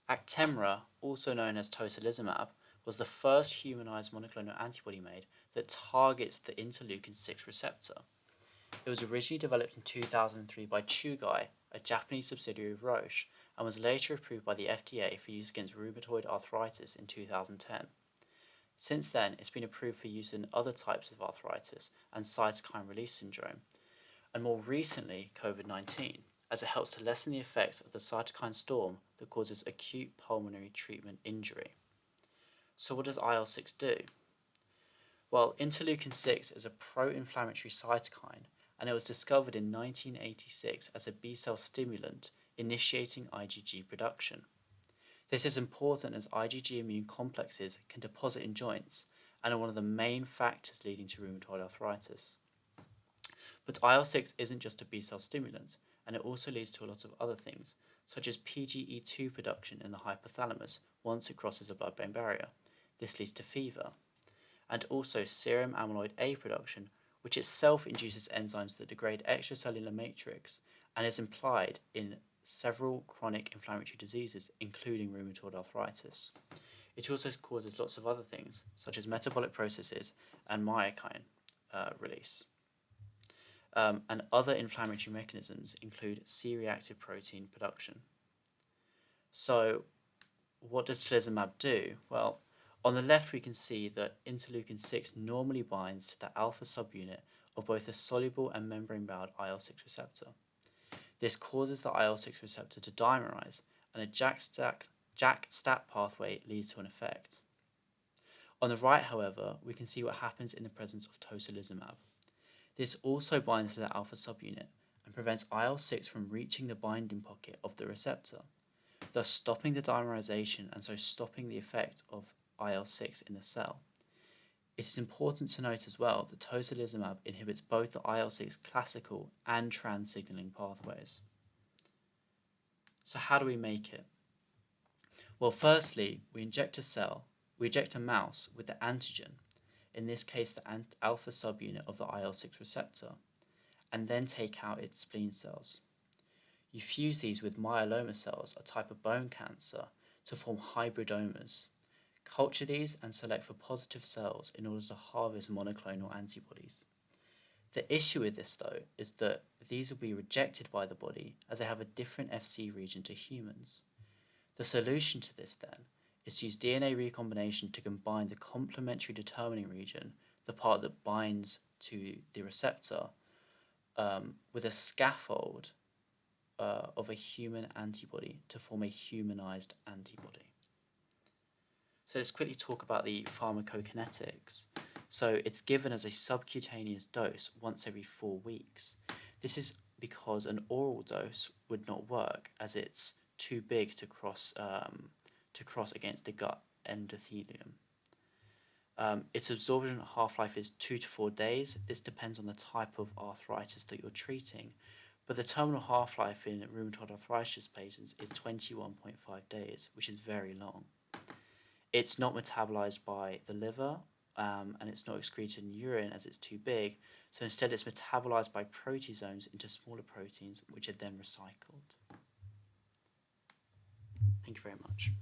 Actemra, also known as tocilizumab, was the first humanized monoclonal antibody made that targets the interleukin-6 receptor. It was originally developed in 2003 by Chugai, a Japanese subsidiary of Roche, and was later approved by the FDA for use against rheumatoid arthritis in 2010. Since then, it's been approved for use in other types of arthritis and cytokine release syndrome, and more recently, COVID-19, as it helps to lessen the effects of the cytokine storm that causes acute pulmonary treatment injury. So, what does IL-6 do? Well, interleukin 6 is a pro inflammatory cytokine, and it was discovered in 1986 as a B cell stimulant initiating IgG production. This is important as IgG immune complexes can deposit in joints and are one of the main factors leading to rheumatoid arthritis. But IL-6 isn't just a B cell stimulant, and it also leads to a lot of other things, such as PGE2 production in the hypothalamus once it crosses the blood-brain barrier. This leads to fever. And also serum amyloid A production, which itself induces enzymes that degrade extracellular matrix and is implied in several chronic inflammatory diseases, including rheumatoid arthritis. It also causes lots of other things, such as metabolic processes and myokine release. And other inflammatory mechanisms include C-reactive protein production. So, what does tocilizumab do? Well, on the left we can see that interleukin 6 normally binds to the alpha subunit of both the soluble and membrane-bound IL-6 receptor. This causes the IL-6 receptor to dimerize, and a JAK-STAT pathway leads to an effect. On the right, however, we can see what happens in the presence of tocilizumab. This also binds to the alpha subunit and prevents IL-6 from reaching the binding pocket of the receptor, thus stopping the dimerization and so stopping the effect of IL-6 in the cell. It is important to note as well that tocilizumab inhibits both the IL-6 classical and trans signaling pathways. So how do we make it? Well, firstly, we inject a mouse with the antigen, in this case the alpha subunit of the IL-6 receptor, and then take out its spleen cells. You fuse these with myeloma cells, a type of bone cancer, to form hybridomas. Culture these and select for positive cells in order to harvest monoclonal antibodies. The issue with this, though, is that these will be rejected by the body as they have a different Fc region to humans. The solution to this, then, is to use DNA recombination to combine the complementary determining region, the part that binds to the receptor, with a scaffold of a human antibody to form a humanized antibody. So let's quickly talk about the pharmacokinetics. So it's given as a subcutaneous dose once every 4 weeks. This is because an oral dose would not work, as it's too big to cross against the gut endothelium. Its absorption half-life is 2 to 4 days. This depends on the type of arthritis that you're treating, but the terminal half-life in rheumatoid arthritis patients is 21.5 days, which is very long. It's not metabolized by the liver, and it's not excreted in urine as it's too big, so instead it's metabolized by proteasomes into smaller proteins, which are then recycled. Thank you very much.